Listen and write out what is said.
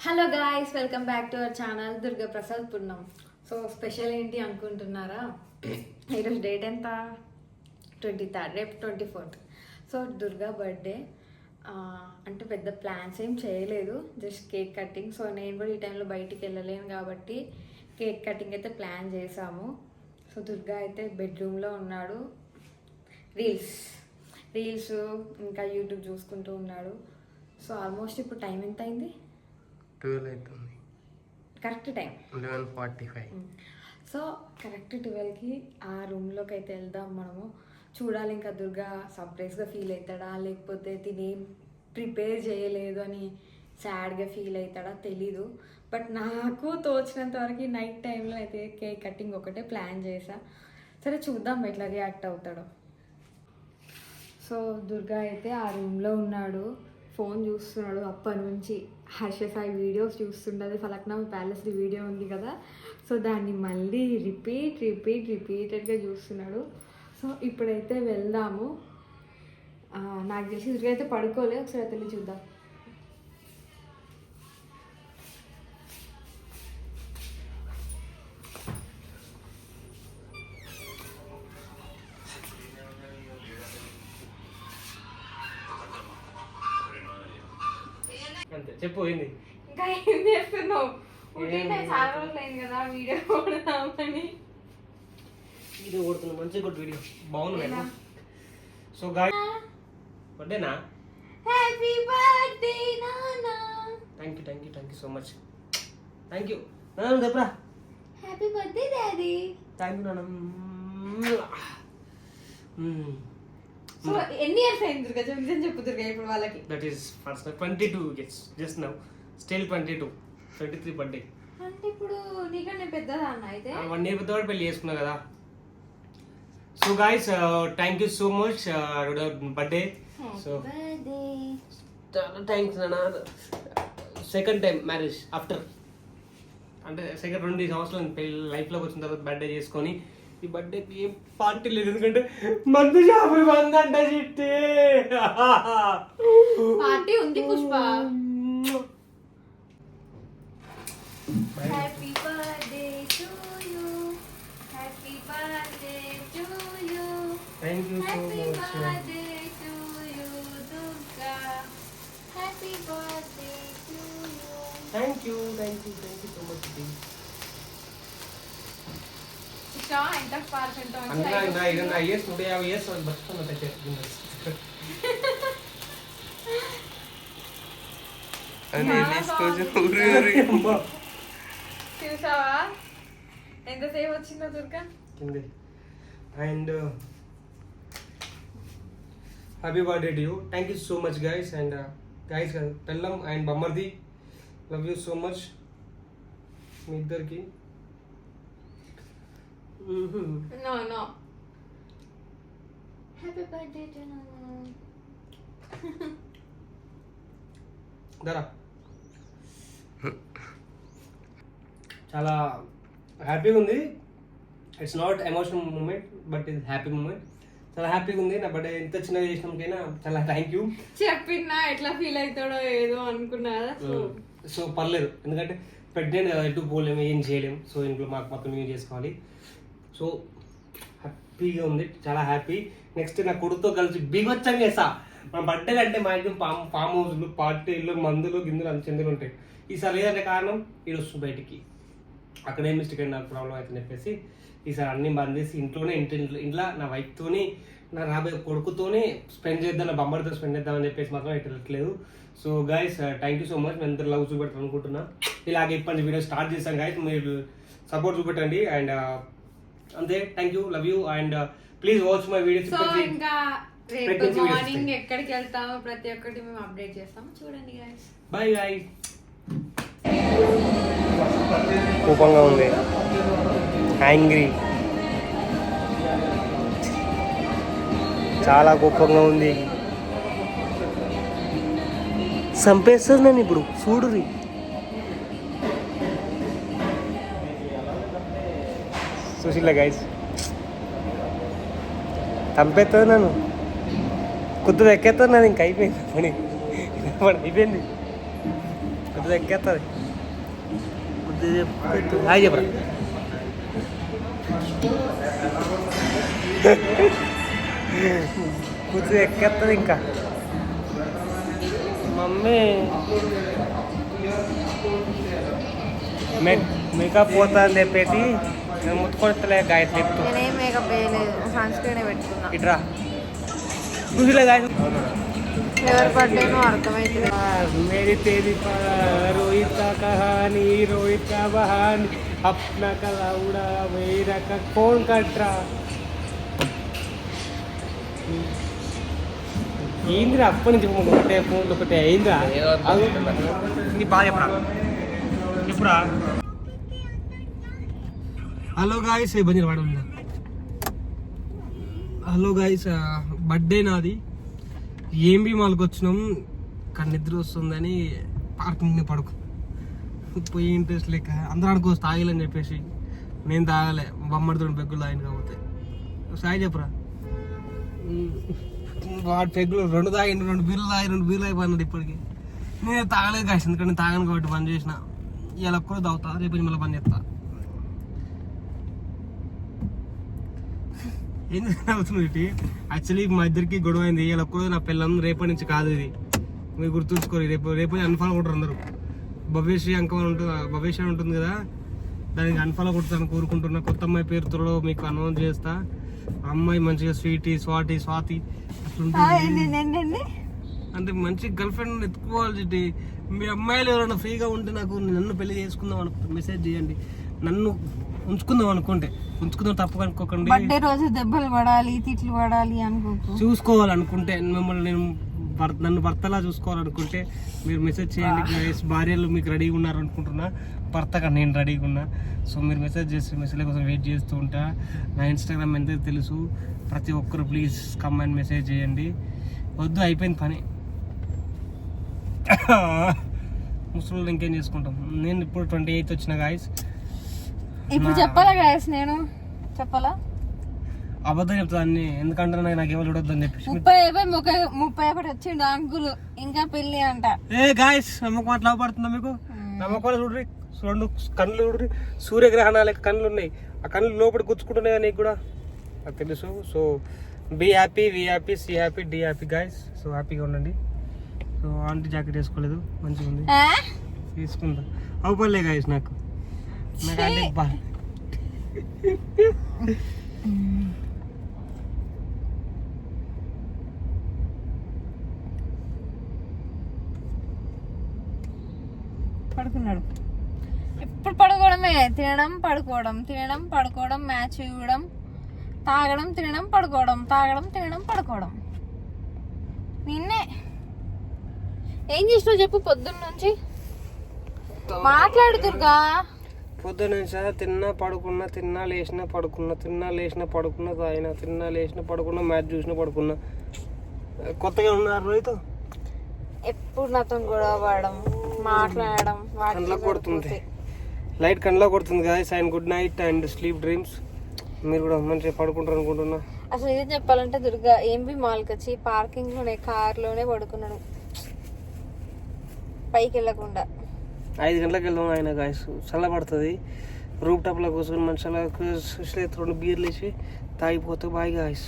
Hello guys, welcome back to our channel Durga Prasad Punnam. So special ఏంటి అనుకుంటున్నారా? ఈరోజు date ఎంత? 23rd, రేపు 24th. So Durga birthday. అంటే పెద్ద ప్లాన్స్ ఏం చేయలేదు, జస్ట్ కేక్ కటింగ్. సో నేను కూడా ఈ టైంలో బయటికి వెళ్ళలేను కాబట్టి కేక్ కటింగ్ అయితే ప్లాన్ చేసాము. సో దుర్గా అయితే బెడ్రూమ్లో ఉన్నాడు, రీల్స్ ఇంకా యూట్యూబ్ చూసుకుంటూ ఉన్నాడు. సో ఆల్మోస్ట్ ఇప్పుడు టైం ఎంత అయింది? 12 అవుతుంది, కరెక్ట్ టైం 11:45. సో కరెక్ట్ 12కి ఆ రూమ్లోకి అయితే వెళ్దాం మనము. చూడాలి ఇంకా దుర్గా సర్ప్రైజ్గా ఫీల్ అవుతాడా, లేకపోతే తినేం ప్రిపేర్ చేయలేదు అని సాడ్గా ఫీల్ అవుతాడా తెలీదు. బట్ నాకు తోచినంత వరకు నైట్ టైంలో అయితే కేక్ కటింగ్ ఒకటే ప్లాన్ చేసా. సరే చూద్దాం ఎట్లా రియాక్ట్ అవుతాడో. సో దుర్గా అయితే ఆ రూమ్లో ఉన్నాడు, ఫోన్ చూస్తున్నాడు అప్పటి నుంచి. హర్ష సాయి వీడియోస్ చూస్తుండదు, ఫలక్నామా ప్యాలెస్ది వీడియో ఉంది కదా, సో దాన్ని మళ్ళీ రిపీటెడ్గా చూస్తున్నాడు. సో ఇప్పుడైతే వెళ్దాము. నాకు తెలిసి దుర్గా అయితే పడుకోలే, ఒకసారి అయితే వెళ్ళి చూద్దాం. అంతే చెప్పు, ఏంది ఇంకా ఏం చేస్తున్నావు? చాలా రోజులు అయింది కదా వీడియో కొడదామని. వీడియో కొడుతున్నా, మంచిగా కొట్టు వీడియో, బాగుంది. సో గాయ్స్, బర్త్డేనా? హ్యాపీ బర్త్డే నానా. Thank you so much. Thank you నాన్న, చెప్పరా. Happy birthday daddy. Thank you నాన్న. సో ఎన్ని ఇయర్స్ అయింది దుర్గా? చెప్పు దుర్గా ఇప్పుడు వాళ్ళకి. That is first 22 years just now, still 23 birthday. అంటే ఇప్పుడు నీకన్నా పెద్దదా అన్న? అయితే 1 year పెద్దవాడు పెళ్లి చేసుకున్నా కదా. So guys, thank you so much birthday. So చాలా థ్యాంక్స్ నాన్న. సెకండ్ టైం మ్యారేజ్ ఆఫ్టర్, అంటే సెకండ్ 2 సంవత్సరాలు పెళ్లి లైఫ్లోకి వచ్చిన తర్వాత బర్త్డే చేసుకొని, ఈ బర్త్డేకి ఏం పార్టీ లేదు, ఎందుకంటే మందు షాపులు బంద్ అంట చిట్టి. పార్టీ ఉంది Pushpa. Happy birthday to you, happy birthday to you, thank you so happy much. Birthday to you Durga, happy birthday to you. Thank you so much. ఎంత పర్సెంట్ అందులో ఇంకా 25 years 150 years బతుకుతున్నా. చూసావా ఎంతసేపు వచ్చిందో Durga? And happy birthday to you. Thank you so much guys. And guys, పెళ్ళం and బమ్మర్ది, love you so much మీ ఇద్దరికి. No. Happy birthday to Nana. దరా చాలా హ్యాపీగా ఉంది. It's not emotional moment, but it's happy moment. చాలా హ్యాపీగా ఉంది. నా బర్త్డే ఎంత చిన్నగా చేసినాకైనా చాలా థ్యాంక్ యూ. చెప్పినా ఎట్లా ఫీల్ అవుతాడో ఏదో అనుకున్నా. సో పర్లేదు, ఎందుకంటే ప్రెగ్నెంట్ ఎటు పోలేము, ఏం చేయలేము. సో ఇంట్లో మాకు మొత్తం ఏం చేసుకోవాలి. సో హ్యాపీగా ఉంది, చాలా హ్యాపీ. నెక్స్ట్ నా కొడుకుతో కలిసి బీభత్సం చేస్తా. మన బర్త్డే అంటే మ్యాక్సిమం ఫామ్ హౌస్లు, పార్టీలు, మందులు, గిందులు అంత చెందులు ఉంటాయి. ఈసారి లేదంటే కారణం ఈడు వస్తుంది బయటికి, అక్కడే మిస్టేక్ అయిన నాకు ప్రాబ్లం అవుతుంది చెప్పేసి ఈసారి అన్ని బంద్ చేసి ఇంట్లో నా వైఫ్తోని, నా రాబోయే కొడుకుతోనే స్పెండ్ చేద్దాం, నా బొమ్మడితో స్పెండ్ చేద్దాం అని చెప్పేసి మాత్రం అయితే వెళ్ళట్లేదు. So guys, thank you so much. నేను ఎంత లవ్ చూపెడతాను అనుకుంటున్నా. ఇలాగే ఇప్పటి వీడియో స్టార్ట్ చేశాను గైస్, మీరు సపోర్ట్ చూపెట్టండి. అండ్ అంతే, thank you, love you. And please watch my videos. So ఇంకా రేపు మార్నింగ్ ఎక్కడికి వెళ్తామో ప్రతి ఒక్కటి మేము అప్డేట్ చేస్తాము, చూడండి గైస్. Bye guys. కోపంగా ఉంది, యాంగ్రీ, చాలా కోపంగా ఉంది. చంపేస్తుంది నేను ఇప్పుడు, చూడురి. చూసిల్లా గైస్, చంపేస్తుంది నన్ను, కుదురు ఎక్కేస్తుంది నాది. ఇంక అయిపోయింది పని, అయిపోయింది. కొద్దిగా ఎక్కేస్తుంది హాయ్ చెప్పరా కొద్దిగా ఎక్కేస్తుంది ఇంకా మమ్మీ మేకప్ పోతా అని చెప్పేసి నేను ముట్టుకొస్తలే గాయత్రి చెప్తూ నేనేం మేకప్ వేయలేదు, సన్ స్క్రీనే పెట్టుకున్నా. ఇట్రా చూసిలే గాయ ఎవరి బర్త్డేనో అర్థమైతే मेरी तेरी रोहित का कहानी रोहित का बहानी अपना कलाउड़ा मेरा का कौन कट रहा ఏంద్రా అప్పటి నుంచి ఒకటే ఫోన్లు ఒకటే అయిందా నీ బాగా చెప్పరా చెప్పురా హలో గాయస్ బంజర్ వాడు హలో గాయస్ బర్త్డే నాది ఏంబి మాల్కి వచ్చినాం కానీ నిద్ర వస్తుందని పార్కింగ్ని పడుకో పోయి ఇంట్రెస్ట్ లేక అందరూ అనుకోవచ్చు తాగలేని చెప్పేసి నేను తాగలే బొమ్మడితో పెగ్గులు తాగిన కాకపోతే సాయి చెప్పరా వాడు పెగ్గులు 2 తాగిండు 2 బీర్లు అయిపోయినాడు ఇప్పటికి నేను తాగలేదు కాసి ఎందుకంటే నేను తాగను కాబట్టి బంద్ చేసిన ఇలా కూడా తాగుతా రేపు మళ్ళీ బంద్ చేస్తా ఏం అవుతుంది ఇటు యాక్చువల్లీ మా ఇద్దరికి గొడవ అయింది ఇలా కూడా నా పిల్లం రేపటి నుంచి కాదు ఇది మీరు గుర్తుంచుకోరు రేపు అన్ఫాలో కొట్టరు అందరూ భవ్యశ్రీ అంకం ఉంటుంది భవ్యశ్రీ ఉంటుంది కదా దానికి అన్ఫాలో కొడతాను కోరుకుంటున్నా కొత్త అమ్మాయి పేరుతో మీకు అనౌన్స్ చేస్తా అమ్మాయి మంచిగా స్వాతి అట్లుంటుంది అంటే మంచి గర్ల్ ఫ్రెండ్ ఎత్తుకోవాలి చిట్టి మీ అమ్మాయిలు ఎవరైనా ఫ్రీగా ఉంటే నాకు నన్ను పెళ్లి చేసుకుందాం అనుకుంటే మెసేజ్ చేయండి నన్ను ఉంచుకుందాం తప్పు అనుకోకండి బర్త్డే రోజు దెబ్బలు పడాలి తిట్లు పడాలి అనుకోకు చూసుకోవాలనుకుంటే మిమ్మల్ని నేను నన్ను భర్తలా చూసుకోవాలనుకుంటే మీరు మెసేజ్ చేయండి భార్యలు మీకు రెడీగా ఉన్నారు అనుకుంటున్నా భర్తగా నేను రెడీగా ఉన్నా సో మీరు మెసేజ్ చేసి మెసేజ్ కోసం వెయిట్ చేస్తూ ఉంటా నా ఇన్స్టాగ్రామ్ ఎంత తెలుసు ప్రతి ఒక్కరు ప్లీజ్ కమ్ అండ్ మెసేజ్ చేయండి వద్దు అయిపోయింది పని ముసలు ఇంకేం చేసుకుంటాం నేను ఇప్పుడు 28 వచ్చిన గాయస్ ఇప్పుడు చెప్పాలా గాయస్ నేను చెప్పాలా అబద్ధం చెప్తా అన్ని ఎందుకంటే నాకు ఎవరు చూడొద్దు అని చెప్పి 31 వచ్చిండు అంకులు ఇంకా పెళ్లి అంట ఏ గాయస్ నమ్మకం అట్లా పడుతుందా మీకు నమ్మకాలు చూడ్రి 2 కళ్ళు చూడ్రి సూర్యగ్రహణాలు కళ్ళు ఉన్నాయి ఆ కళ్ళు లోపల గుచ్చుకుంటున్నాయి నీకు కూడా నాకు తెలుసు so B happy V happy C happy D happy guys so హ్యాపీగా ఉండండి సో ఆంటీ జాకెట్ వేసుకోలేదు మంచిగా ఉంది తీసుకుందా అవుపర్లే గాయస్ నాకు అంటే పడుకున్నాడు ఎప్పుడు పడుకోవడమే తినడం పడుకోవడం మ్యాచ్ చూడడం తాగడం తినడం పడుకోవడం నిన్నే ఏం చేసినావు చెప్పు పొద్దున్న నుంచి మాట్లాడు దుర్గా పొద్దున్న తిన్నా పడుకున్నా తిన్నా లేచినా పడుకున్నా తాగినా తిన్నా లేచినా పడుకున్నా మ్యాచ్ చూసినా పడుకున్నా కొత్తగా ఉన్నారు రోహిత్ ఎప్పుడు నాతో గొడవ పడడం మాట్లాడడం కండ్లో కొడుతుంది లైట్ కండ్లో కొడుతుంది guys and good night and sleep dreams మీరు కూడా మంచిగా పడుకుంటారు అనుకుంటున్నా అసలు ఇదే చెప్పాలంటే దుర్గా ఏంబి మాల్కి వచ్చి పార్కింగ్ లోనే కార్లోనే పడుకున్నాడు పైకి వెళ్ళకుండా 5 గంటలకు వెళ్దాం ఆయన గాయస్ చల్లబడుతుంది రూప్ టాప్లో కూర్చొని మంచిగా 2 బీర్లు వేసి తాగిపోతే బాయ్ గాయస్